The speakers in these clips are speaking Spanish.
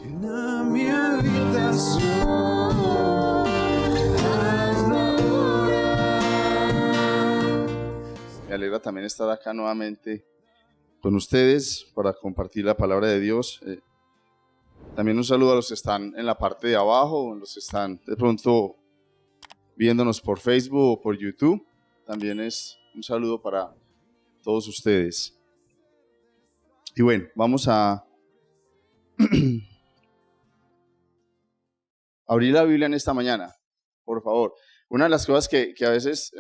Llena mi habitación, hazlo ahora. Me alegra también estar acá nuevamente con ustedes para compartir la palabra de Dios. También un saludo a los que están en la parte de abajo, los que están de pronto viéndonos por Facebook o por YouTube. También es un saludo para todos ustedes. Y bueno, vamos a abrir la Biblia en esta mañana, por favor. Una de las cosas que a veces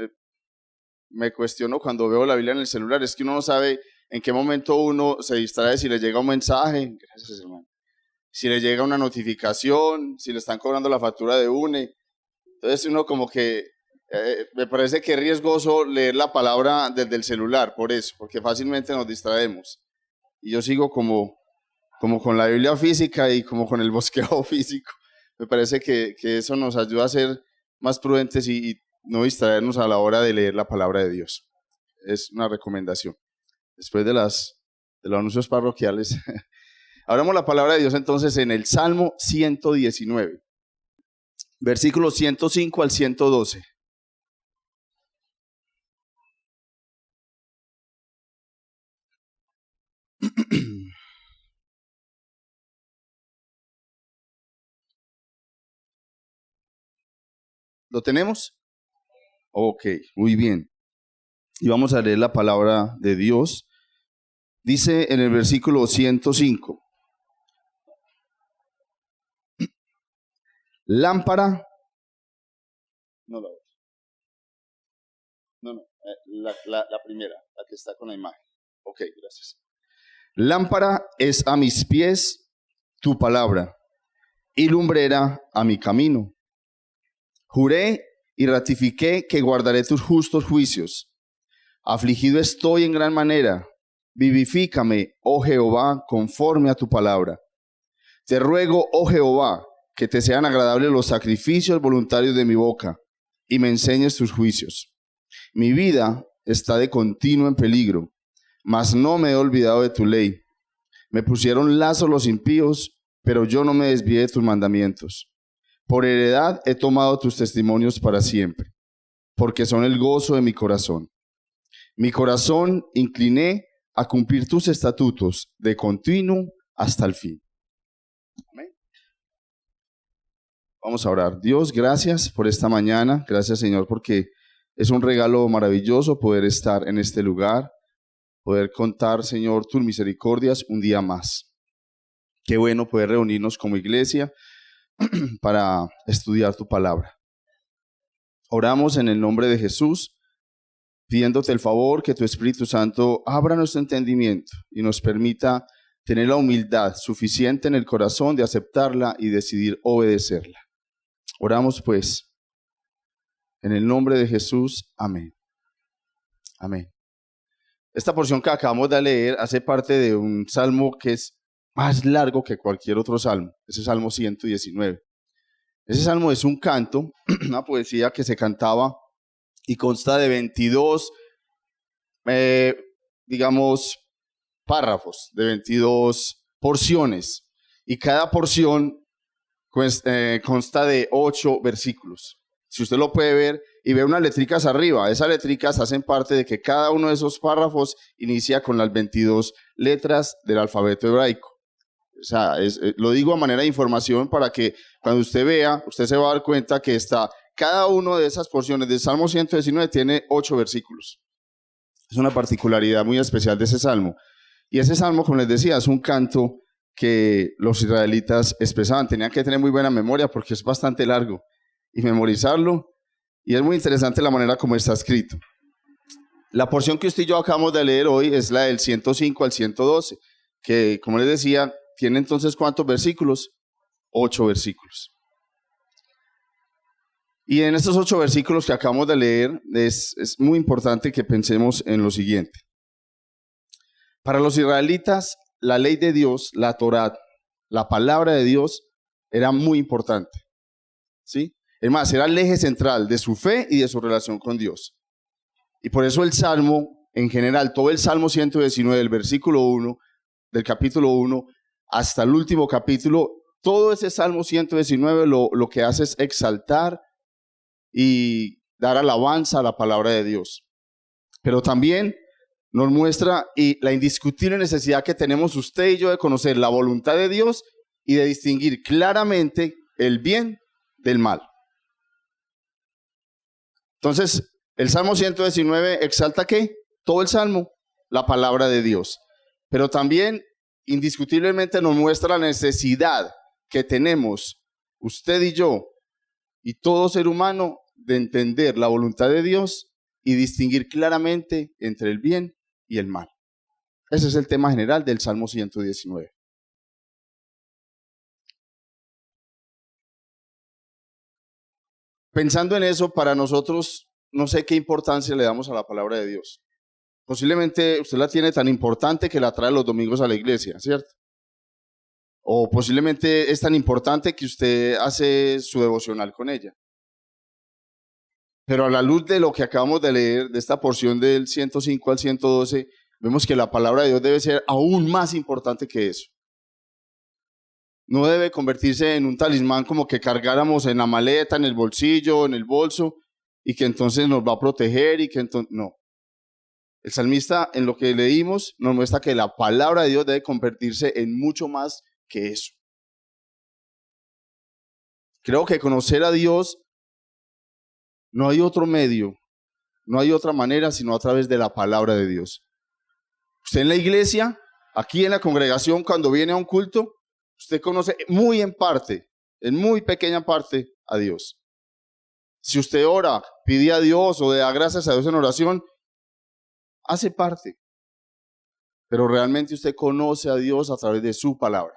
me cuestiono cuando veo la Biblia en el celular es que uno no sabe en qué momento uno se distrae, si le llega un mensaje, gracias hermano, si le llega una notificación, si le están cobrando la factura de UNE. Entonces uno como que me parece que es riesgoso leer la palabra desde el celular, por eso, porque fácilmente nos distraemos. Y yo sigo como con la Biblia física y como con el bosquejo físico. Me parece que eso nos ayuda a ser más prudentes y no distraernos a la hora de leer la palabra de Dios. Es una recomendación. Después de los anuncios parroquiales, abramos la palabra de Dios entonces en el Salmo 119, versículos 105 al 112. ¿Lo tenemos? Ok, muy bien. Y vamos a leer la palabra de Dios. Dice en el versículo 105. Lámpara. No, la primera, la que está con la imagen. Ok, gracias. Lámpara es a mis pies tu palabra y lumbrera a mi camino. Juré y ratifiqué que guardaré tus justos juicios. Afligido estoy en gran manera. Vivifícame, oh Jehová, conforme a tu palabra. Te ruego, oh Jehová, que te sean agradables los sacrificios voluntarios de mi boca y me enseñes tus juicios. Mi vida está de continuo en peligro, mas no me he olvidado de tu ley. Me pusieron lazo los impíos, pero yo no me desvié de tus mandamientos. Por heredad he tomado tus testimonios para siempre, porque son el gozo de mi corazón. Mi corazón incliné a cumplir tus estatutos de continuo hasta el fin. Amén. Vamos a orar. Dios, gracias por esta mañana. Gracias, Señor, porque es un regalo maravilloso poder estar en este lugar, poder contar, Señor, tus misericordias un día más. Qué bueno poder reunirnos como iglesia para estudiar tu palabra. Oramos en el nombre de Jesús, pidiéndote el favor que tu Espíritu Santo abra nuestro entendimiento y nos permita tener la humildad suficiente en el corazón de aceptarla y decidir obedecerla. Oramos pues, en el nombre de Jesús, amén. Amén. Esta porción que acabamos de leer hace parte de un salmo que es más largo que cualquier otro salmo, ese Salmo 119. Ese salmo es un canto, una poesía que se cantaba y consta de 22, párrafos, de 22 porciones. Y cada porción consta de 8 versículos. Si usted lo puede ver y ve unas letricas arriba, esas letricas hacen parte de que cada uno de esos párrafos inicia con las 22 letras del alfabeto hebraico. O sea, lo digo a manera de información para que cuando usted vea, usted se va a dar cuenta que cada una de esas porciones del Salmo 119 tiene 8 versículos. Es una particularidad muy especial de ese salmo. Y ese salmo, como les decía, es un canto que los israelitas expresaban. Tenían que tener muy buena memoria porque es bastante largo y memorizarlo. Y es muy interesante la manera como está escrito. La porción que usted y yo acabamos de leer hoy es la del 105 al 112, que, como les decía, tiene entonces ¿cuántos versículos? 8 versículos. Y en estos 8 versículos que acabamos de leer es muy importante que pensemos en lo siguiente. Para los israelitas, la ley de Dios, la Torá, la palabra de Dios, era muy importante, ¿sí? Es más, era el eje central de su fe y de su relación con Dios. Y por eso el Salmo, en general, todo el Salmo 119, del versículo 1, del capítulo 1, hasta el último capítulo, todo ese Salmo 119 lo que hace es exaltar y dar alabanza a la palabra de Dios. Pero también nos muestra la indiscutible necesidad que tenemos usted y yo de conocer la voluntad de Dios y de distinguir claramente el bien del mal. Entonces, el Salmo 119 exalta ¿qué? Todo el Salmo, la palabra de Dios. Pero también indiscutiblemente nos muestra la necesidad que tenemos usted y yo y todo ser humano de entender la voluntad de Dios y distinguir claramente entre el bien y el mal. Ese es el tema general del Salmo 119. Pensando en eso, para nosotros, no sé qué importancia le damos a la palabra de Dios. Posiblemente usted la tiene tan importante que la trae los domingos a la iglesia, ¿cierto? O posiblemente es tan importante que usted hace su devocional con ella. Pero a la luz de lo que acabamos de leer, de esta porción del 105 al 112, vemos que la palabra de Dios debe ser aún más importante que eso. No debe convertirse en un talismán como que cargáramos en la maleta, en el bolsillo, en el bolso, y que entonces nos va a proteger y que entonces... No. El salmista, en lo que leímos, nos muestra que la palabra de Dios debe convertirse en mucho más que eso. Creo que conocer a Dios no hay otro medio, no hay otra manera sino a través de la palabra de Dios. Usted en la iglesia, aquí en la congregación, cuando viene a un culto, usted conoce muy en parte, en muy pequeña parte, a Dios. Si usted ora, pide a Dios o da gracias a Dios en oración, hace parte. Pero realmente usted conoce a Dios a través de su palabra.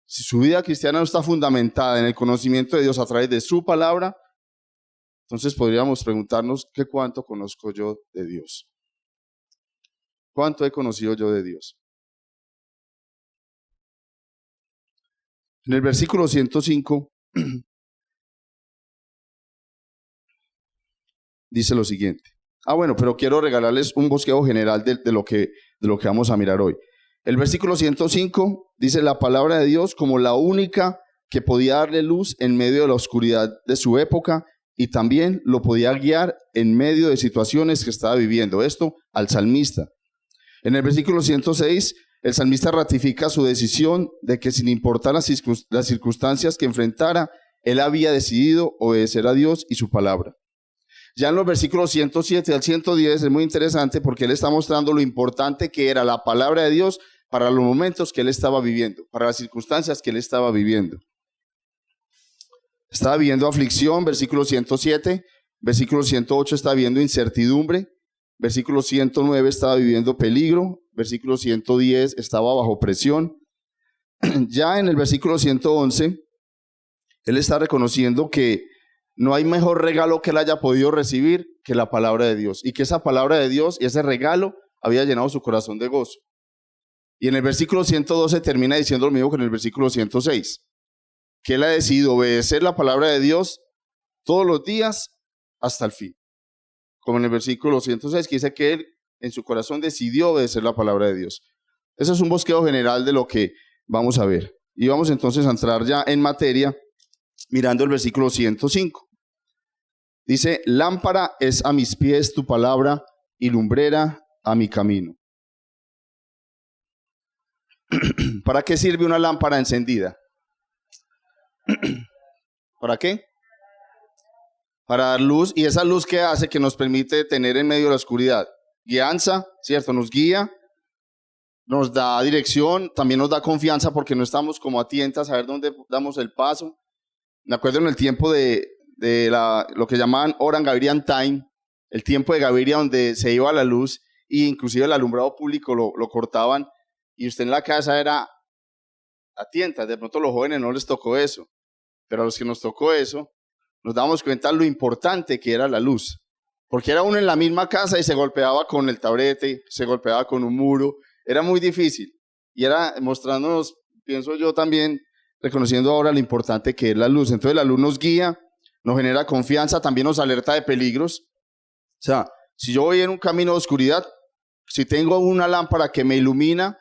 Si su vida cristiana no está fundamentada en el conocimiento de Dios a través de su palabra, entonces podríamos preguntarnos ¿qué cuánto conozco yo de Dios? ¿Cuánto he conocido yo de Dios? En el versículo 105 dice lo siguiente. Bueno, pero quiero regalarles un bosquejo general de lo que vamos a mirar hoy. El versículo 105 dice la palabra de Dios como la única que podía darle luz en medio de la oscuridad de su época y también lo podía guiar en medio de situaciones que estaba viviendo. Esto al salmista. En el versículo 106, el salmista ratifica su decisión de que sin importar las circunstancias que enfrentara, él había decidido obedecer a Dios y su palabra. Ya en los versículos 107 al 110 es muy interesante porque él está mostrando lo importante que era la palabra de Dios para los momentos que él estaba viviendo, para las circunstancias que él estaba viviendo. Estaba viviendo aflicción, versículo 107, versículo 108 estaba viviendo incertidumbre, versículo 109 estaba viviendo peligro, versículo 110 estaba bajo presión. Ya en el versículo 111, él está reconociendo que no hay mejor regalo que él haya podido recibir que la palabra de Dios, y que esa palabra de Dios y ese regalo había llenado su corazón de gozo. Y en el versículo 112 termina diciendo lo mismo que en el versículo 106, que él ha decidido obedecer la palabra de Dios todos los días hasta el fin. Como en el versículo 106 que dice que él en su corazón decidió obedecer la palabra de Dios. Eso es un bosquejo general de lo que vamos a ver. Y vamos entonces a entrar ya en materia mirando el versículo 105. Dice, lámpara es a mis pies tu palabra y lumbrera a mi camino. ¿Para qué sirve una lámpara encendida? ¿Para qué? Para dar luz, y esa luz que hace que nos permite tener en medio de la oscuridad. Guianza, ¿cierto? Nos guía, nos da dirección, también nos da confianza porque no estamos como a tientas a ver dónde damos el paso. Me acuerdo en el tiempo de lo que llamaban Orange Gavirian Time, el tiempo de Gaviria donde se iba la luz e inclusive el alumbrado público lo cortaban y usted en la casa era a tientas. De pronto a los jóvenes no les tocó eso, pero a los que nos tocó eso nos damos cuenta lo importante que era la luz, porque era uno en la misma casa y se golpeaba con el taburete, se golpeaba con un muro, era muy difícil y era mostrándonos, pienso yo también, reconociendo ahora lo importante que es la luz. Entonces la luz nos guía, nos genera confianza, también nos alerta de peligros. O sea, si yo voy en un camino de oscuridad, si tengo una lámpara que me ilumina,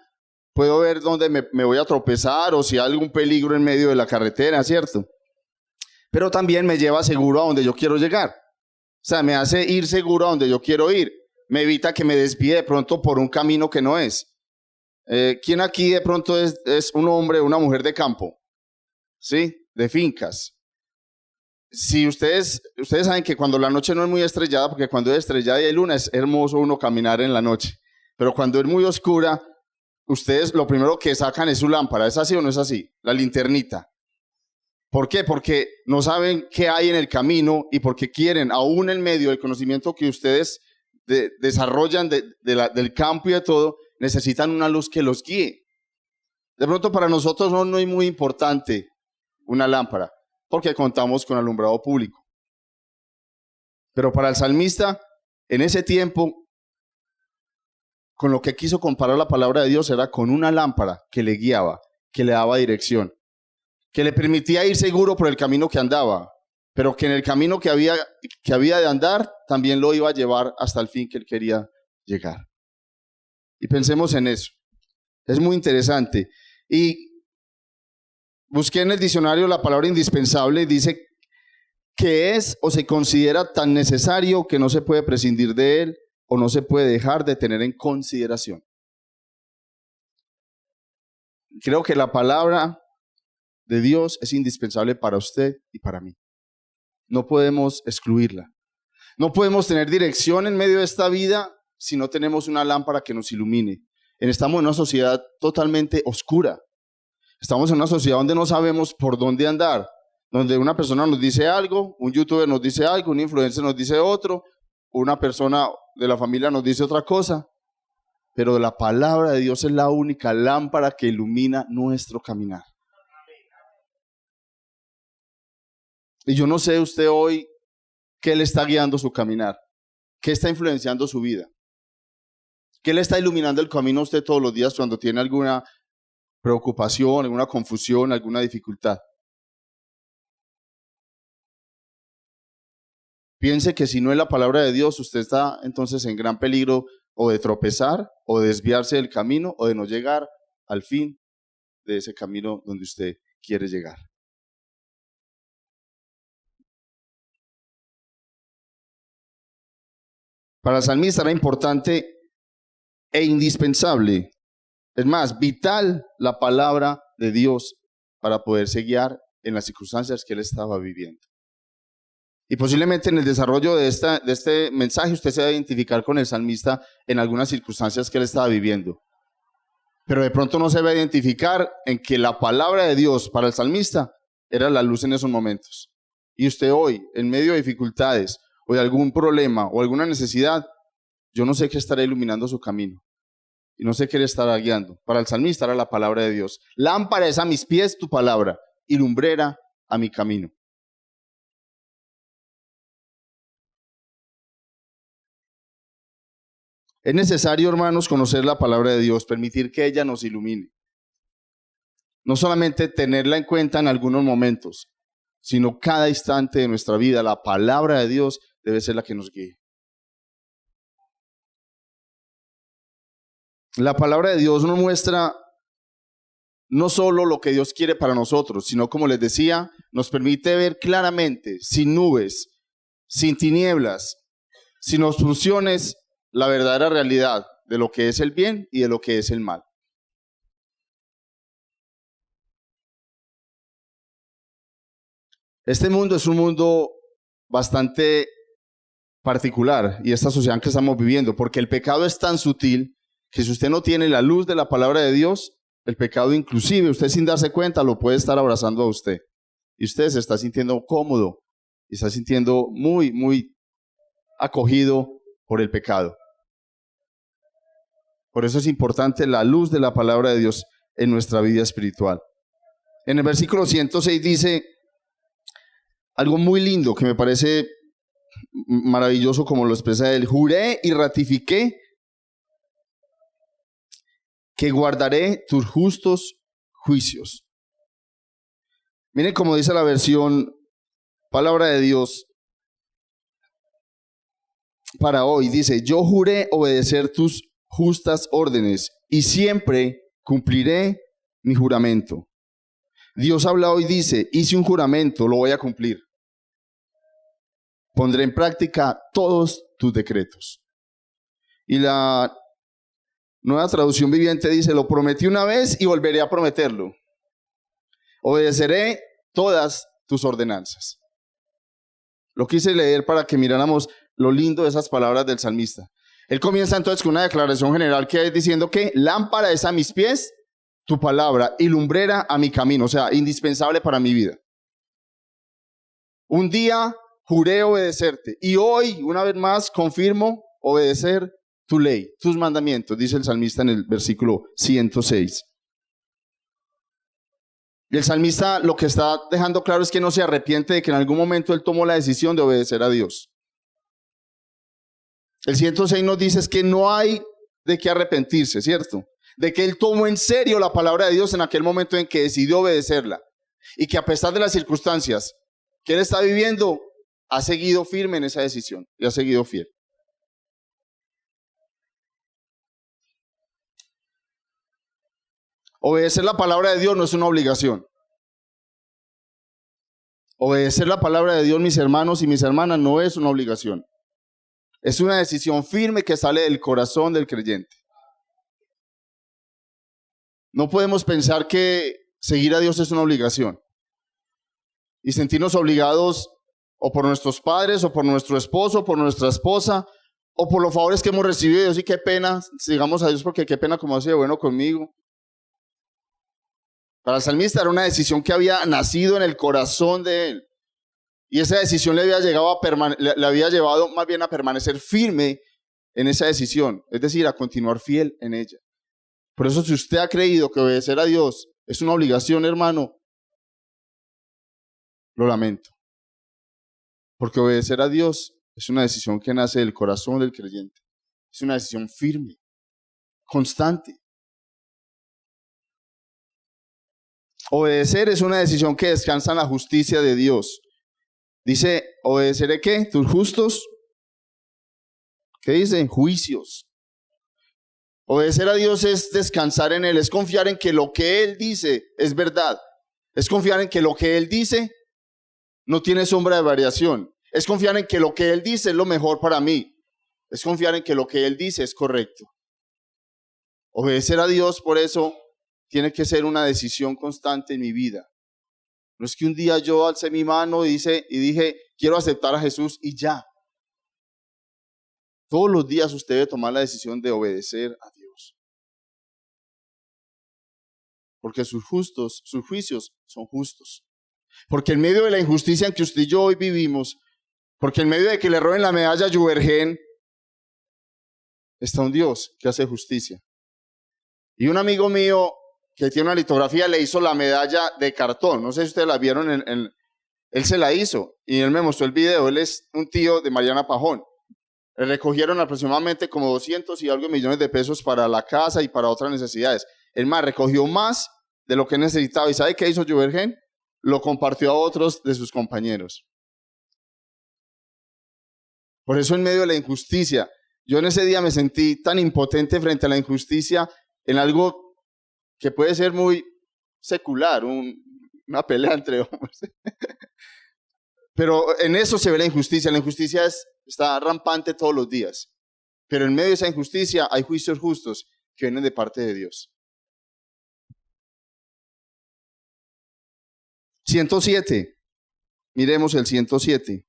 puedo ver dónde me voy a tropezar o si hay algún peligro en medio de la carretera, ¿cierto? Pero también me lleva seguro a donde yo quiero llegar. O sea, me hace ir seguro a donde yo quiero ir. Me evita que me desvíe de pronto por un camino que no es. ¿Quién aquí de pronto es un hombre o una mujer de campo? ¿Sí? De fincas. Si ustedes saben que cuando la noche no es muy estrellada, porque cuando es estrellada y hay luna es hermoso uno caminar en la noche. Pero cuando es muy oscura, ustedes lo primero que sacan es su lámpara. ¿Es así o no es así? La linternita. ¿Por qué? Porque no saben qué hay en el camino y porque quieren, aún en medio del conocimiento que ustedes desarrollan del campo y de todo, necesitan una luz que los guíe. De pronto para nosotros no es muy importante una lámpara, porque contamos con alumbrado público. Pero para el salmista, en ese tiempo, con lo que quiso comparar la palabra de Dios era con una lámpara que le guiaba, que le daba dirección, que le permitía ir seguro por el camino que andaba, pero que en el camino que había de andar también lo iba a llevar hasta el fin que él quería llegar. Y pensemos en eso. Es muy interesante. Y busqué en el diccionario la palabra indispensable, dice que es o se considera tan necesario que no se puede prescindir de él o no se puede dejar de tener en consideración. Creo que la palabra de Dios es indispensable para usted y para mí. No podemos excluirla. No podemos tener dirección en medio de esta vida si no tenemos una lámpara que nos ilumine. Estamos en una sociedad totalmente oscura. Estamos en una sociedad donde no sabemos por dónde andar, donde una persona nos dice algo, un youtuber nos dice algo, un influencer nos dice otro, una persona de la familia nos dice otra cosa, pero la palabra de Dios es la única lámpara que ilumina nuestro caminar. Y yo no sé usted hoy qué le está guiando su caminar, qué está influenciando su vida, qué le está iluminando el camino a usted todos los días cuando tiene alguna preocupación, alguna confusión, alguna dificultad. Piense que si no es la palabra de Dios, usted está entonces en gran peligro o de tropezar, o de desviarse del camino, o de no llegar al fin de ese camino donde usted quiere llegar. Para el salmista era importante e indispensable, es más, vital la palabra de Dios para poderse guiar en las circunstancias que él estaba viviendo. Y posiblemente en el desarrollo de este mensaje usted se va a identificar con el salmista en algunas circunstancias que él estaba viviendo. Pero de pronto no se va a identificar en que la palabra de Dios para el salmista era la luz en esos momentos. Y usted hoy, en medio de dificultades o de algún problema o alguna necesidad, yo no sé qué estará iluminando su camino. Y no sé qué le estará guiando. Para el salmista era la palabra de Dios. Lámpara es a mis pies tu palabra y lumbrera a mi camino. Es necesario, hermanos, conocer la palabra de Dios, permitir que ella nos ilumine. No solamente tenerla en cuenta en algunos momentos, sino cada instante de nuestra vida. La palabra de Dios debe ser la que nos guíe. La palabra de Dios nos muestra no solo lo que Dios quiere para nosotros, sino, como les decía, nos permite ver claramente, sin nubes, sin tinieblas, sin obstrucciones, la verdadera realidad de lo que es el bien y de lo que es el mal. Este mundo es un mundo bastante particular y esta sociedad en que estamos viviendo, porque el pecado es tan sutil que si usted no tiene la luz de la palabra de Dios, el pecado inclusive usted sin darse cuenta lo puede estar abrazando a usted. Y usted se está sintiendo cómodo y está sintiendo muy, muy acogido por el pecado. Por eso es importante la luz de la palabra de Dios en nuestra vida espiritual. En el versículo 106 dice algo muy lindo que me parece maravilloso como lo expresa él. Juré y ratifiqué que guardaré tus justos juicios. Miren cómo dice la versión Palabra de Dios para hoy. Dice, yo juré obedecer tus justas órdenes y siempre cumpliré mi juramento. Dios habla hoy, dice, hice un juramento, lo voy a cumplir. Pondré en práctica todos tus decretos. Y la Nueva Traducción Viviente dice, lo prometí una vez y volveré a prometerlo. Obedeceré todas tus ordenanzas. Lo quise leer para que miráramos lo lindo de esas palabras del salmista. Él comienza entonces con una declaración general que es diciendo que lámpara es a mis pies tu palabra y lumbrera a mi camino, o sea, indispensable para mi vida. Un día juré obedecerte y hoy, una vez más, confirmo obedecer tu ley, tus mandamientos, dice el salmista en el versículo 106. Y el salmista lo que está dejando claro es que no se arrepiente de que en algún momento él tomó la decisión de obedecer a Dios. El 106 nos dice es que no hay de qué arrepentirse, ¿cierto? De que él tomó en serio la palabra de Dios en aquel momento en que decidió obedecerla. Y que a pesar de las circunstancias que él está viviendo, ha seguido firme en esa decisión y ha seguido fiel. Obedecer la palabra de Dios no es una obligación. Obedecer la palabra de Dios, mis hermanos y mis hermanas, no es una obligación. Es una decisión firme que sale del corazón del creyente. No podemos pensar que seguir a Dios es una obligación y sentirnos obligados o por nuestros padres, o por nuestro esposo, o por nuestra esposa, o por los favores que hemos recibido de Dios y qué pena, sigamos a Dios porque qué pena como ha sido bueno conmigo. Para el salmista era una decisión que había nacido en el corazón de él. Y esa decisión le había llevado más bien a permanecer firme en esa decisión, es decir, a continuar fiel en ella. Por eso, si usted ha creído que obedecer a Dios es una obligación, hermano, lo lamento. Porque obedecer a Dios es una decisión que nace del corazón del creyente. Es una decisión firme, constante. Obedecer es una decisión que descansa en la justicia de Dios. Dice, ¿obedeceré qué? Tus justos. ¿Qué dice? Juicios. Obedecer a Dios es descansar en Él, es confiar en que lo que Él dice es verdad. Es confiar en que lo que Él dice no tiene sombra de variación. Es confiar en que lo que Él dice es lo mejor para mí. Es confiar en que lo que Él dice es correcto. Obedecer a Dios, por eso, tiene que ser una decisión constante en mi vida. No es que un día yo alcé mi mano y dije, quiero aceptar a Jesús y ya. Todos los días usted debe tomar la decisión de obedecer a Dios. Porque sus juicios son justos. Porque en medio de la injusticia en que usted y yo hoy vivimos, porque en medio de que le roben la medalla a Juvergen, está un Dios que hace justicia. Y un amigo mío que tiene una litografía le hizo la medalla de cartón. No sé si ustedes la vieron, él se la hizo y él me mostró el video. Él es un tío de Mariana Pajón. Le recogieron aproximadamente como 200 y algo millones de pesos para la casa y para otras necesidades. Es más, recogió más de lo que necesitaba. ¿Y sabe qué hizo Juvergen? Lo compartió a otros de sus compañeros. Por eso en medio de la injusticia, yo en ese día me sentí tan impotente frente a la injusticia en algo que puede ser muy secular, una pelea entre hombres. Pero en eso se ve la injusticia. La injusticia está rampante todos los días. Pero en medio de esa injusticia hay juicios justos que vienen de parte de Dios. 107. Miremos el 107.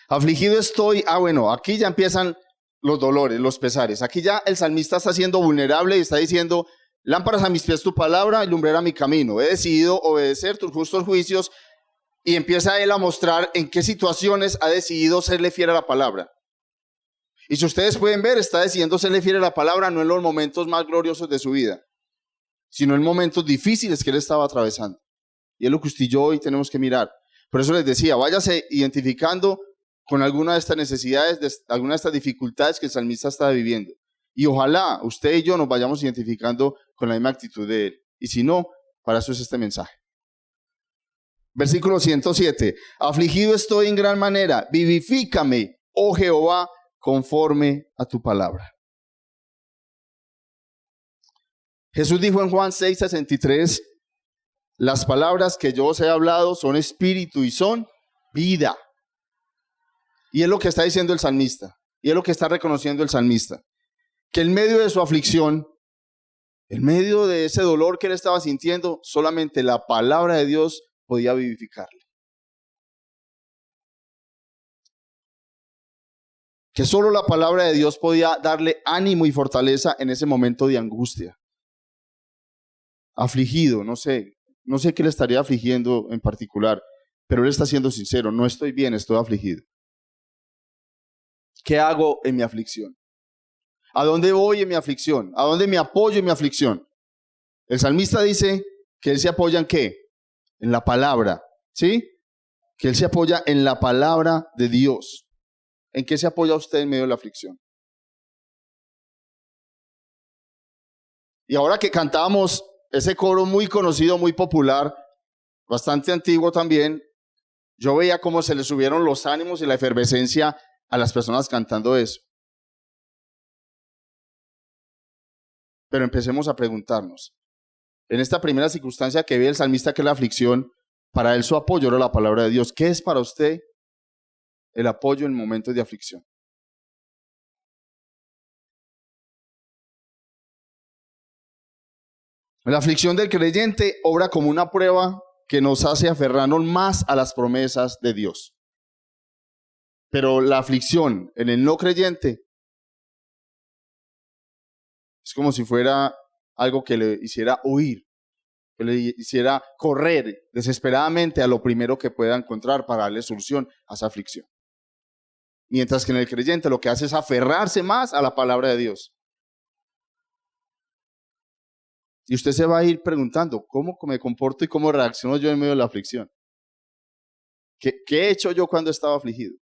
Afligido estoy. Bueno, aquí ya empiezan los dolores, los pesares. Aquí ya el salmista está siendo vulnerable y está diciendo, lámparas a mis pies tu palabra y lumbrera mi camino. He decidido obedecer tus justos juicios. Y empieza él a mostrar en qué situaciones ha decidido serle fiel a la palabra. Y si ustedes pueden ver, está decidiendo serle fiel a la palabra no en los momentos más gloriosos de su vida, sino en momentos difíciles que él estaba atravesando. Y es lo que usted y yo hoy tenemos que mirar. Por eso les decía, váyase identificando con alguna de estas necesidades, alguna de estas dificultades que el salmista está viviendo. Y ojalá usted y yo nos vayamos identificando con la misma actitud de él. Y si no, para eso es este mensaje. Versículo 107. Afligido estoy en gran manera. Vivifícame, oh Jehová, conforme a tu palabra. Jesús dijo en Juan 6:63, las palabras que yo os he hablado son espíritu y son vida. Y es lo que está diciendo el salmista, y es lo que está reconociendo el salmista, que en medio de su aflicción, en medio de ese dolor que él estaba sintiendo, solamente la palabra de Dios podía vivificarle. Que solo la palabra de Dios podía darle ánimo y fortaleza en ese momento de angustia. Afligido, no sé qué le estaría afligiendo en particular, pero él está siendo sincero, no estoy bien, estoy afligido. ¿Qué hago en mi aflicción? ¿A dónde voy en mi aflicción? ¿A dónde me apoyo en mi aflicción? El salmista dice que él se apoya en ¿qué? En la palabra, ¿sí? Que él se apoya en la palabra de Dios. ¿En qué se apoya usted en medio de la aflicción? Y ahora que cantamos ese coro muy conocido, muy popular, bastante antiguo también, yo veía cómo se le subieron los ánimos y la efervescencia a las personas cantando eso. Pero empecemos a preguntarnos, en esta primera circunstancia que ve el salmista, que es la aflicción, para él su apoyo era la palabra de Dios. ¿Qué es para usted el apoyo en momentos de aflicción? La aflicción del creyente obra como una prueba que nos hace aferrarnos más a las promesas de Dios. Pero la aflicción en el no creyente es como si fuera algo que le hiciera huir, que le hiciera correr desesperadamente a lo primero que pueda encontrar para darle solución a esa aflicción. Mientras que en el creyente lo que hace es aferrarse más a la palabra de Dios. Y usted se va a ir preguntando, ¿cómo me comporto y cómo reacciono yo en medio de la aflicción? ¿Qué he hecho yo cuando estaba afligido?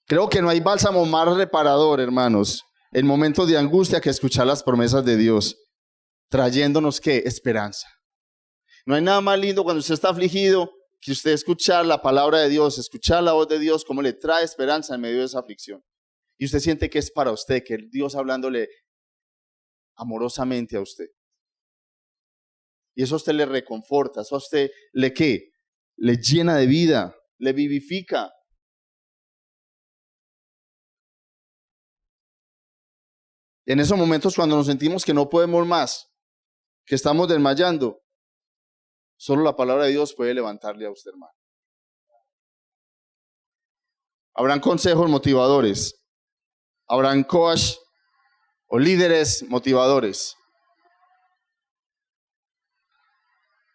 Creo que no hay bálsamo más reparador, hermanos, en momentos de angustia que escuchar las promesas de Dios, trayéndonos ¿qué? Esperanza. No hay nada más lindo cuando usted está afligido que usted escuchar la palabra de Dios, escuchar la voz de Dios, cómo le trae esperanza en medio de esa aflicción. Y usted siente que es para usted, que Dios hablándole amorosamente a usted. Y eso a usted le reconforta, eso a usted le ¿qué? Le llena de vida, le vivifica. En esos momentos cuando nos sentimos que no podemos más, que estamos desmayando, solo la palabra de Dios puede levantarle a usted, hermano. Habrán consejos motivadores, habrán coach o líderes motivadores.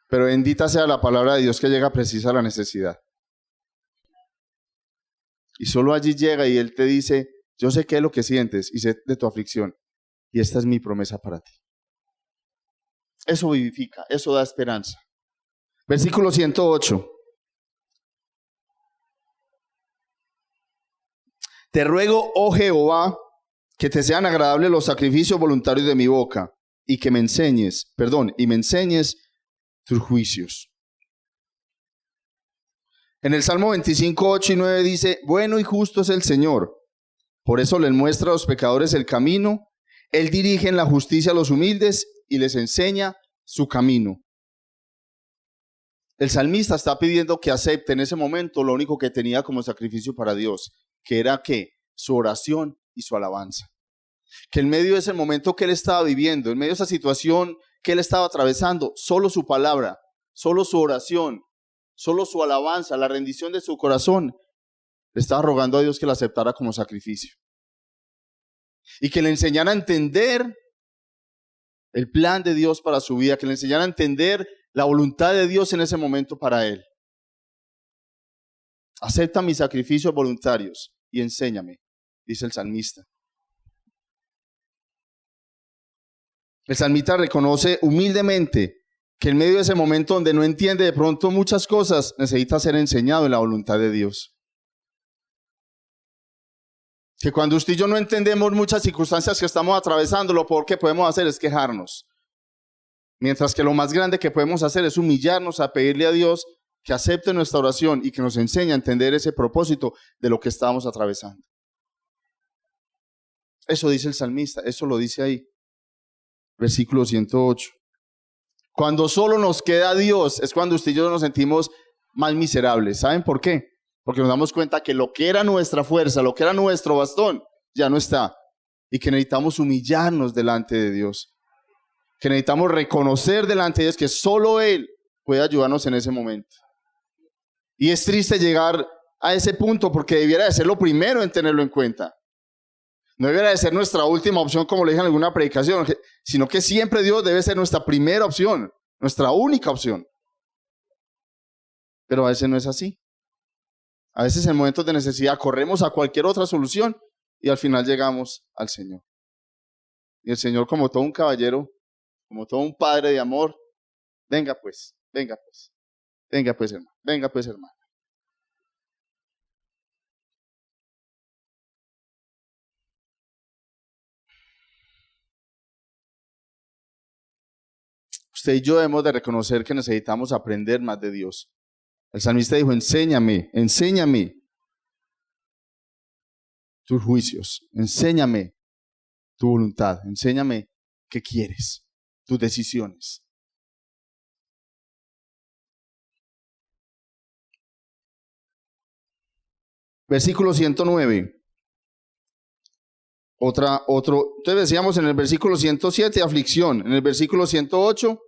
Pero bendita sea la palabra de Dios que llega precisa a la necesidad. Y solo allí llega y Él te dice, yo sé qué es lo que sientes y sé de tu aflicción. Y esta es mi promesa para ti. Eso vivifica, eso da esperanza. Versículo 108. Te ruego, oh Jehová, que te sean agradables los sacrificios voluntarios de mi boca y que me enseñes tus juicios. En el Salmo 25, 8 y 9 dice, bueno y justo es el Señor, por eso les muestra a los pecadores el camino, Él dirige en la justicia a los humildes y les enseña su camino. El salmista está pidiendo que acepte en ese momento lo único que tenía como sacrificio para Dios, que era ¿qué? Su oración y su alabanza. Que en medio de ese momento que él estaba viviendo, en medio de esa situación que él estaba atravesando, solo su palabra, solo su oración, solo su alabanza, la rendición de su corazón, le estaba rogando a Dios que la aceptara como sacrificio. Y que le enseñara a entender el plan de Dios para su vida, que le enseñara a entender la voluntad de Dios en ese momento para él. Acepta mis sacrificios voluntarios y enséñame, dice el salmista. El salmista reconoce humildemente que en medio de ese momento donde no entiende de pronto muchas cosas, necesita ser enseñado en la voluntad de Dios. Que cuando usted y yo no entendemos muchas circunstancias que estamos atravesando, lo peor que podemos hacer es quejarnos. Mientras que lo más grande que podemos hacer es humillarnos a pedirle a Dios que acepte nuestra oración y que nos enseñe a entender ese propósito de lo que estamos atravesando. Eso dice el salmista, eso lo dice ahí. Versículo 108. Cuando solo nos queda Dios es cuando usted y yo nos sentimos más miserables. ¿Saben por qué? Porque nos damos cuenta que lo que era nuestra fuerza, lo que era nuestro bastón, ya no está. Y que necesitamos humillarnos delante de Dios. Que necesitamos reconocer delante de Dios que solo Él puede ayudarnos en ese momento. Y es triste llegar a ese punto porque debiera de ser lo primero en tenerlo en cuenta. No debiera de ser nuestra última opción, como le dije en alguna predicación, sino que siempre Dios debe ser nuestra primera opción, nuestra única opción. Pero a veces no es así. A veces en momentos de necesidad corremos a cualquier otra solución y al final llegamos al Señor. Y el Señor, como todo un caballero, como todo un padre de amor, venga pues, venga pues, venga pues hermano, venga pues hermano. Usted y yo debemos de reconocer que necesitamos aprender más de Dios. El salmista dijo, enséñame, enséñame tus juicios, enséñame tu voluntad, enséñame qué quieres, tus decisiones. Versículo 109. Entonces decíamos en el versículo 107, aflicción. En el versículo 108,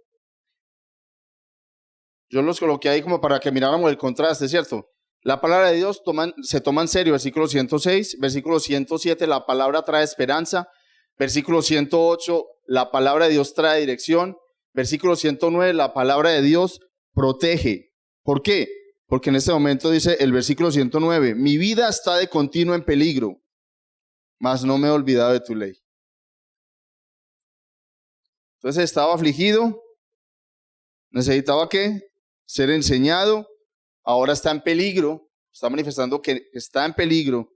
yo los coloqué ahí como para que miráramos el contraste, ¿cierto? La palabra de Dios se toma en serio, versículo 106, versículo 107, la palabra trae esperanza, versículo 108, la palabra de Dios trae dirección, versículo 109, la palabra de Dios protege. ¿Por qué? Porque en este momento dice el versículo 109, mi vida está de continuo en peligro, mas no me he olvidado de tu ley. Entonces estaba afligido, necesitaba ¿qué? Ser enseñado, ahora está en peligro, está manifestando que está en peligro,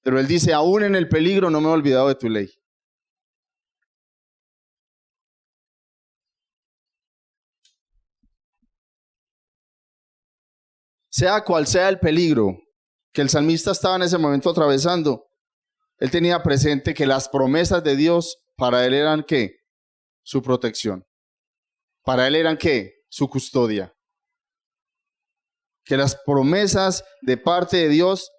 pero él dice, aún en el peligro no me he olvidado de tu ley. Sea cual sea el peligro que el salmista estaba en ese momento atravesando, él tenía presente que las promesas de Dios para él eran ¿qué? Su protección. Para él eran ¿qué? Su custodia. Que las promesas de parte de Dios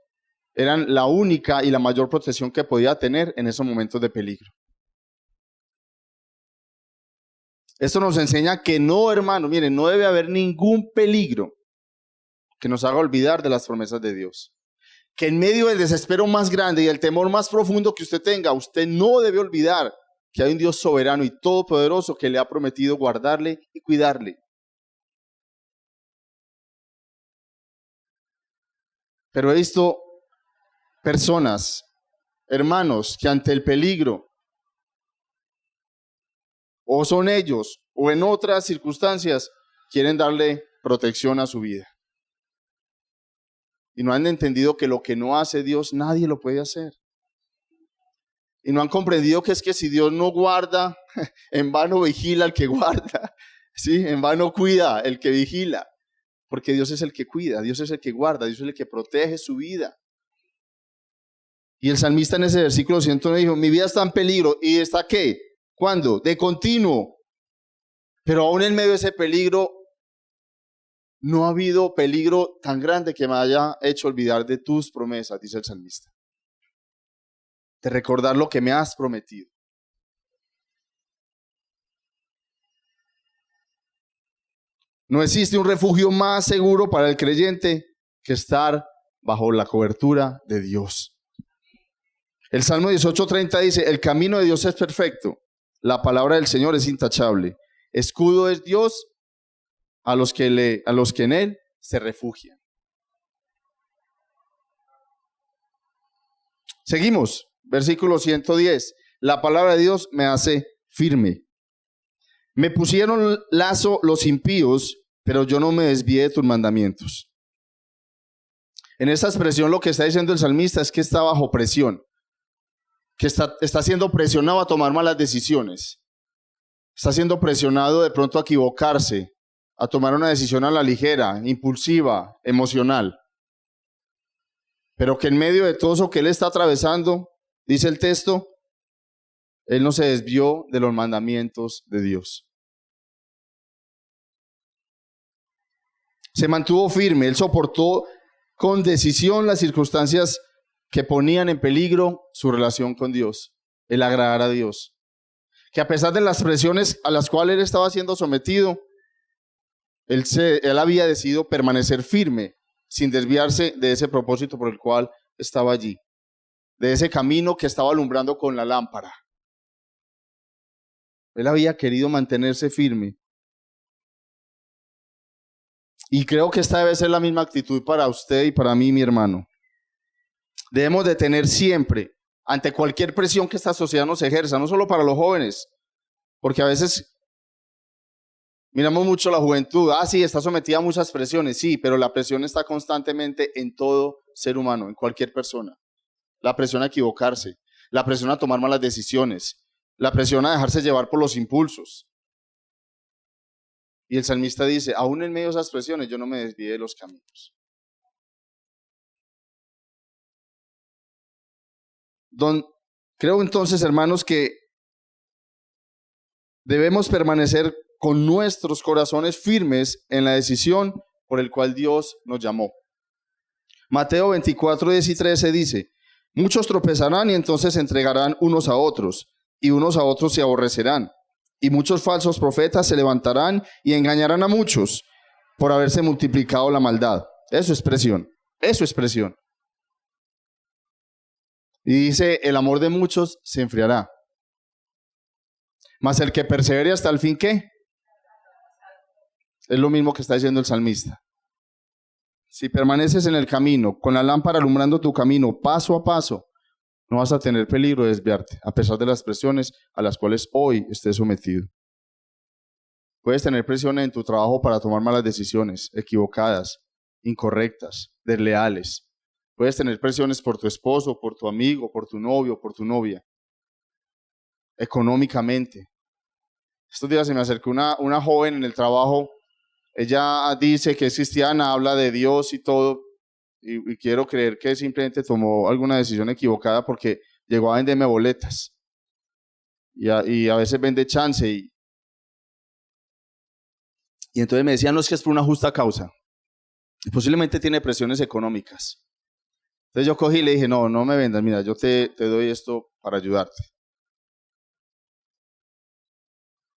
eran la única y la mayor protección que podía tener en esos momentos de peligro. Esto nos enseña que no, hermano, miren, no debe haber ningún peligro que nos haga olvidar de las promesas de Dios. Que en medio del desespero más grande y el temor más profundo que usted tenga, usted no debe olvidar que hay un Dios soberano y todopoderoso que le ha prometido guardarle y cuidarle. Pero he visto personas, hermanos, que ante el peligro, o son ellos, o en otras circunstancias, quieren darle protección a su vida. Y no han entendido que lo que no hace Dios, nadie lo puede hacer. Y no han comprendido que es que si Dios no guarda, en vano vigila el que guarda. ¿Sí? En vano cuida el que vigila. Porque Dios es el que cuida, Dios es el que guarda, Dios es el que protege su vida. Y el salmista en ese versículo 109 dijo, mi vida está en peligro. ¿Y está qué? ¿Cuándo? De continuo. Pero aún en medio de ese peligro, no ha habido peligro tan grande que me haya hecho olvidar de tus promesas, dice el salmista. De recordar lo que me has prometido. No existe un refugio más seguro para el creyente que estar bajo la cobertura de Dios. El Salmo 18:30 dice, el camino de Dios es perfecto, la palabra del Señor es intachable. Escudo es Dios a los que en Él se refugian. Seguimos, versículo 110. La palabra de Dios me hace firme. Me pusieron lazo los impíos, pero yo no me desvié de tus mandamientos. En esta expresión lo que está diciendo el salmista es que está bajo presión, que está siendo presionado a tomar malas decisiones. Está siendo presionado de pronto a equivocarse, a tomar una decisión a la ligera, impulsiva, emocional. Pero que en medio de todo eso que él está atravesando, dice el texto, él no se desvió de los mandamientos de Dios. Se mantuvo firme, él soportó con decisión las circunstancias que ponían en peligro su relación con Dios, el agradar a Dios. Que a pesar de las presiones a las cuales él estaba siendo sometido, él había decidido permanecer firme, sin desviarse de ese propósito por el cual estaba allí, de ese camino que estaba alumbrando con la lámpara. Él había querido mantenerse firme. Y creo que esta debe ser la misma actitud para usted y para mí, mi hermano. Debemos de tener siempre, ante cualquier presión que esta sociedad nos ejerza, no solo para los jóvenes, porque a veces miramos mucho la juventud, sí, está sometida a muchas presiones, sí, pero la presión está constantemente en todo ser humano, en cualquier persona. La presión a equivocarse, la presión a tomar malas decisiones, la presión a dejarse llevar por los impulsos. Y el salmista dice, aún en medio de esas presiones yo no me desvié de los caminos. Creo entonces, hermanos, que debemos permanecer con nuestros corazones firmes en la decisión por el cual Dios nos llamó. Mateo 24, 10 y 13 dice, muchos tropezarán y entonces se entregarán unos a otros, y unos a otros se aborrecerán. Y muchos falsos profetas se levantarán y engañarán a muchos por haberse multiplicado la maldad. Eso es presión. Y dice, el amor de muchos se enfriará. Mas el que persevere hasta el fin, ¿qué? Es lo mismo que está diciendo el salmista. Si permaneces en el camino, con la lámpara alumbrando tu camino, paso a paso, no vas a tener peligro de desviarte, a pesar de las presiones a las cuales hoy estés sometido. Puedes tener presiones en tu trabajo para tomar malas decisiones, equivocadas, incorrectas, desleales. Puedes tener presiones por tu esposo, por tu amigo, por tu novio, por tu novia. Económicamente. Estos días se me acercó una joven en el trabajo. Ella dice que es cristiana, habla de Dios y todo. Y quiero creer que simplemente tomó alguna decisión equivocada porque llegó a venderme boletas. Y a veces vende chance. Y entonces me decían, no, es que es por una justa causa. Y posiblemente tiene presiones económicas. Entonces yo cogí y le dije, no me vendas, mira, yo te doy esto para ayudarte.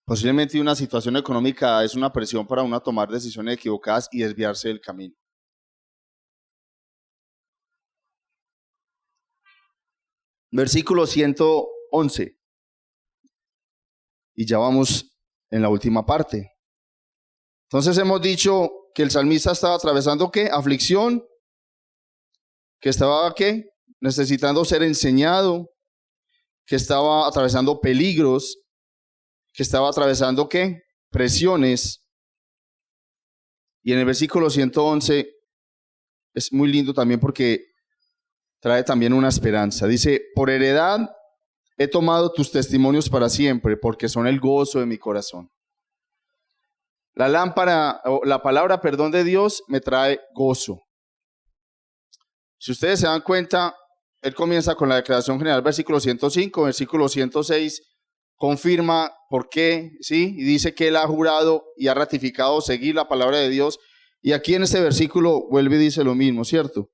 Posiblemente una situación económica es una presión para uno tomar decisiones equivocadas y desviarse del camino. Versículo 111. Y ya vamos en la última parte. Entonces hemos dicho que el salmista estaba atravesando ¿qué? Aflicción, que estaba ¿qué? Necesitando ser enseñado, que estaba atravesando peligros, que estaba atravesando ¿qué? Presiones. Y en el versículo 111 es muy lindo también porque trae también una esperanza. Dice, por heredad he tomado tus testimonios para siempre, porque son el gozo de mi corazón. La lámpara, o la palabra perdón de Dios me trae gozo. Si ustedes se dan cuenta, él comienza con la declaración general, versículo 105, versículo 106, confirma por qué, ¿sí? Y dice que él ha jurado y ha ratificado seguir la palabra de Dios. Y aquí en este versículo vuelve y dice lo mismo, ¿cierto?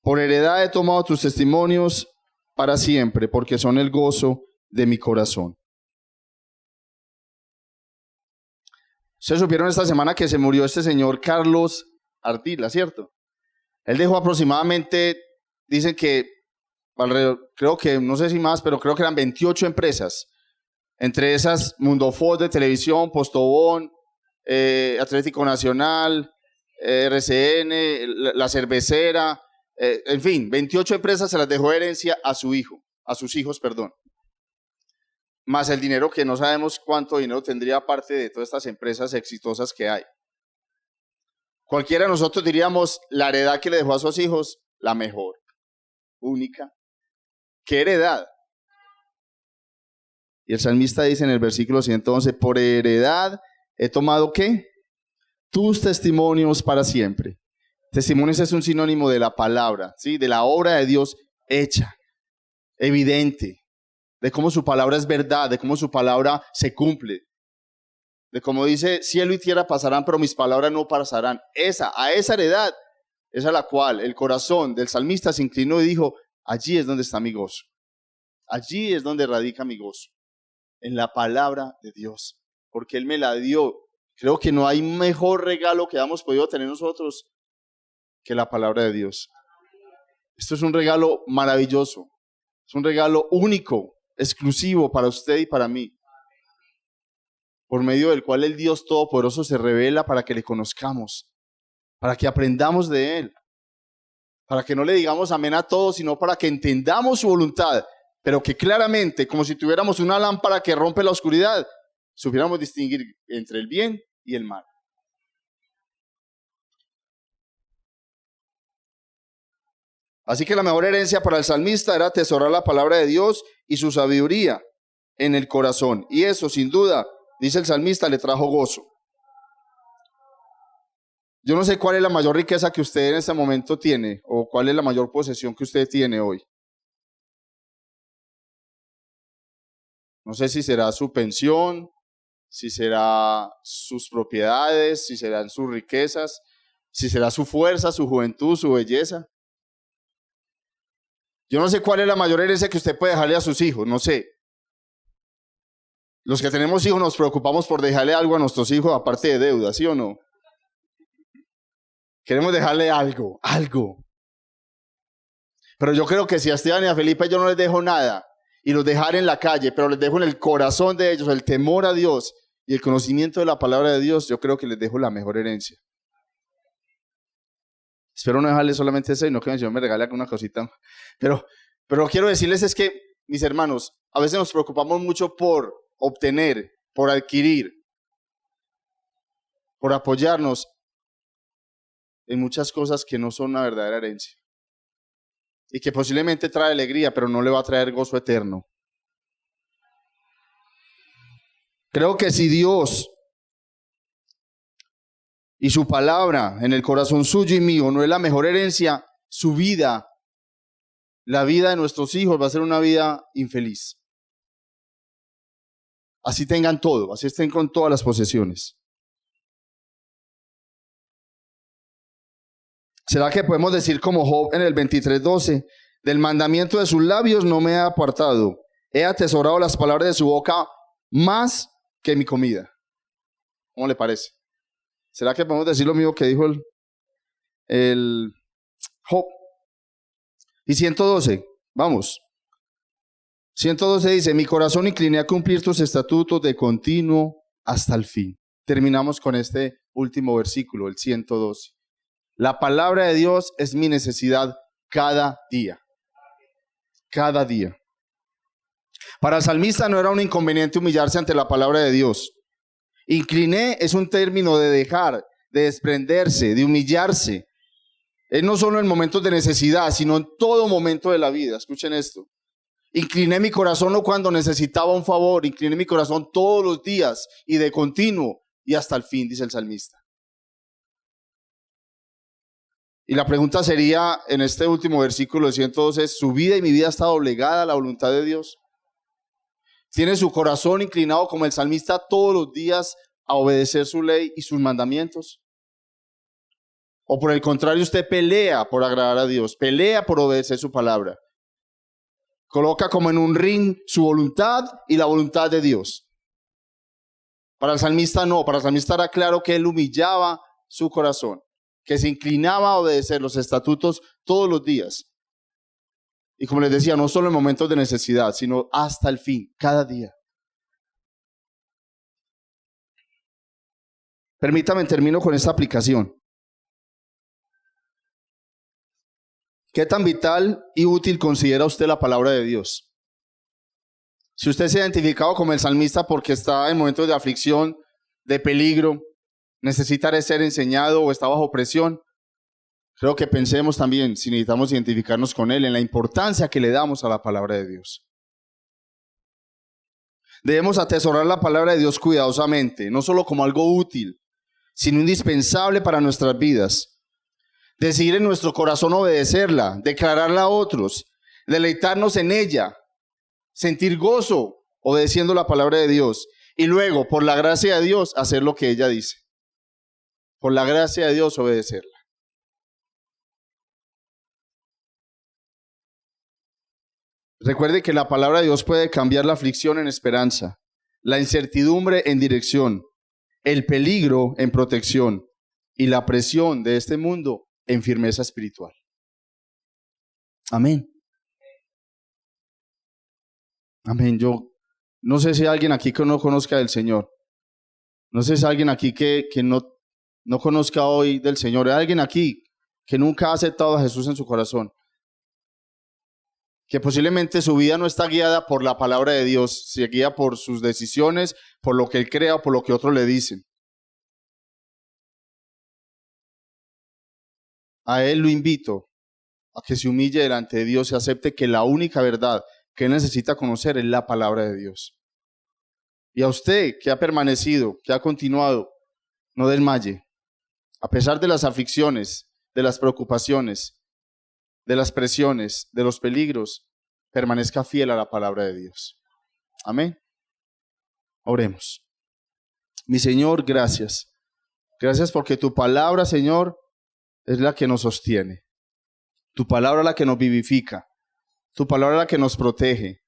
Por heredad he tomado tus testimonios para siempre, porque son el gozo de mi corazón. Ustedes supieron esta semana que se murió este señor Carlos Ardila, ¿cierto? Él dejó aproximadamente, dicen que, creo que, no sé si más, pero creo que eran 28 empresas. Entre esas, Mundofos de televisión, Postobón, Atlético Nacional, RCN, La Cervecera, en fin, 28 empresas se las dejó de herencia a sus hijos, más el dinero que no sabemos cuánto dinero tendría aparte de todas estas empresas exitosas que hay. Cualquiera de nosotros diríamos, la heredad que le dejó a sus hijos, la mejor, única. ¿Qué heredad? Y el salmista dice en el versículo 111, por heredad he tomado ¿qué? Tus testimonios para siempre. Testimonios es un sinónimo de la palabra, ¿sí? De la obra de Dios hecha. evidente, de cómo su palabra es verdad, de cómo su palabra se cumple, de cómo dice, cielo y tierra pasarán, pero mis palabras no pasarán. A esa heredad es a la cual el corazón del salmista se inclinó y dijo, allí es donde está mi gozo, allí es donde radica mi gozo, en la palabra de Dios, porque Él me la dio. Creo que no hay mejor regalo que hayamos podido tener nosotros que la palabra de Dios. Esto es un regalo maravilloso, es un regalo único, exclusivo para usted y para mí, por medio del cual el Dios Todopoderoso se revela para que le conozcamos, para que aprendamos de Él, para que no le digamos amén a todo, sino para que entendamos su voluntad, pero que claramente, como si tuviéramos una lámpara que rompe la oscuridad, supiéramos distinguir entre el bien y el mal. Así que la mejor herencia para el salmista era atesorar la palabra de Dios y su sabiduría en el corazón. Y eso, sin duda, dice el salmista, le trajo gozo. Yo no sé cuál es la mayor riqueza que usted en este momento tiene, o cuál es la mayor posesión que usted tiene hoy. No sé si será su pensión, si será sus propiedades, si serán sus riquezas, si será su fuerza, su juventud, su belleza. Yo no sé cuál es la mayor herencia que usted puede dejarle a sus hijos, no sé. Los que tenemos hijos nos preocupamos por dejarle algo a nuestros hijos aparte de deuda, ¿sí o no? Queremos dejarle algo. Pero yo creo que si a Esteban y a Felipe yo no les dejo nada y los dejaré en la calle, pero les dejo en el corazón de ellos el temor a Dios y el conocimiento de la palabra de Dios, yo creo que les dejo la mejor herencia. Espero no dejarles solamente eso y no que el Señor me regale alguna cosita. Pero quiero decirles es que, mis hermanos, a veces nos preocupamos mucho por obtener, por adquirir, por apoyarnos en muchas cosas que no son una verdadera herencia y que posiblemente trae alegría, pero no le va a traer gozo eterno. Creo que si Dios y su palabra en el corazón suyo y mío no es la mejor herencia, su vida, la vida de nuestros hijos va a ser una vida infeliz. Así tengan todo, así estén con todas las posesiones. ¿Será que podemos decir como Job en el 23:12? Del mandamiento de sus labios no me he apartado. He atesorado las palabras de su boca más que mi comida. ¿Cómo le parece? ¿Será que podemos decir lo mismo que dijo el Job? Y 112, vamos. 112 dice, mi corazón incliné a cumplir tus estatutos de continuo hasta el fin. Terminamos con este último versículo, el 112. La palabra de Dios es mi necesidad cada día. Cada día. Para el salmista no era un inconveniente humillarse ante la palabra de Dios. Incliné es un término de dejar, de desprenderse, de humillarse. Es no solo en momentos de necesidad, sino en todo momento de la vida. Escuchen esto. Incliné mi corazón no cuando necesitaba un favor, incliné mi corazón todos los días y de continuo y hasta el fin, dice el salmista. Y la pregunta sería, en este último versículo de 112, ¿su vida y mi vida está doblegada a la voluntad de Dios? ¿Tiene su corazón inclinado como el salmista todos los días a obedecer su ley y sus mandamientos? ¿O por el contrario usted pelea por agradar a Dios, pelea por obedecer su palabra? Coloca como en un ring su voluntad y la voluntad de Dios. Para el salmista no, para el salmista era claro que él humillaba su corazón, que se inclinaba a obedecer los estatutos todos los días. Y como les decía, no solo en momentos de necesidad, sino hasta el fin, cada día. Permítame, termino con esta aplicación. ¿Qué tan vital y útil considera usted la palabra de Dios? Si usted se ha identificado como el salmista porque está en momentos de aflicción, de peligro, necesita ser enseñado o está bajo presión, creo que pensemos también, si necesitamos identificarnos con él, en la importancia que le damos a la palabra de Dios. Debemos atesorar la palabra de Dios cuidadosamente, no solo como algo útil, sino indispensable para nuestras vidas. Decidir en nuestro corazón obedecerla, declararla a otros, deleitarnos en ella, sentir gozo obedeciendo la palabra de Dios y luego, por la gracia de Dios, hacer lo que ella dice. Por la gracia de Dios, obedecerla. Recuerde que la palabra de Dios puede cambiar la aflicción en esperanza, la incertidumbre en dirección, el peligro en protección y la presión de este mundo en firmeza espiritual. Amén. Amén. Yo no sé si hay alguien aquí que no conozca del Señor. No sé si hay alguien aquí que no conozca hoy del Señor. Hay alguien aquí que nunca ha aceptado a Jesús en su corazón. Que posiblemente su vida no está guiada por la palabra de Dios, se guía por sus decisiones, por lo que él crea o por lo que otros le dicen. A él lo invito a que se humille delante de Dios y acepte que la única verdad que él necesita conocer es la palabra de Dios. Y a usted que ha permanecido, que ha continuado, no desmaye. A pesar de las aflicciones, de las preocupaciones, de las presiones, de los peligros, permanezca fiel a la palabra de Dios. Amén. Oremos. Mi Señor, gracias. Gracias porque tu palabra, Señor, es la que nos sostiene. Tu palabra es la que nos vivifica. Tu palabra es la que nos protege.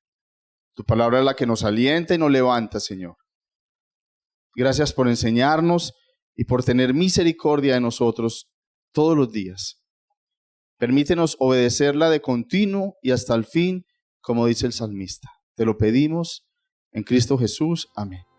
Tu palabra es la que nos alienta y nos levanta, Señor. Gracias por enseñarnos y por tener misericordia de nosotros todos los días. Permítenos obedecerla de continuo y hasta el fin, como dice el salmista. Te lo pedimos en Cristo Jesús. Amén.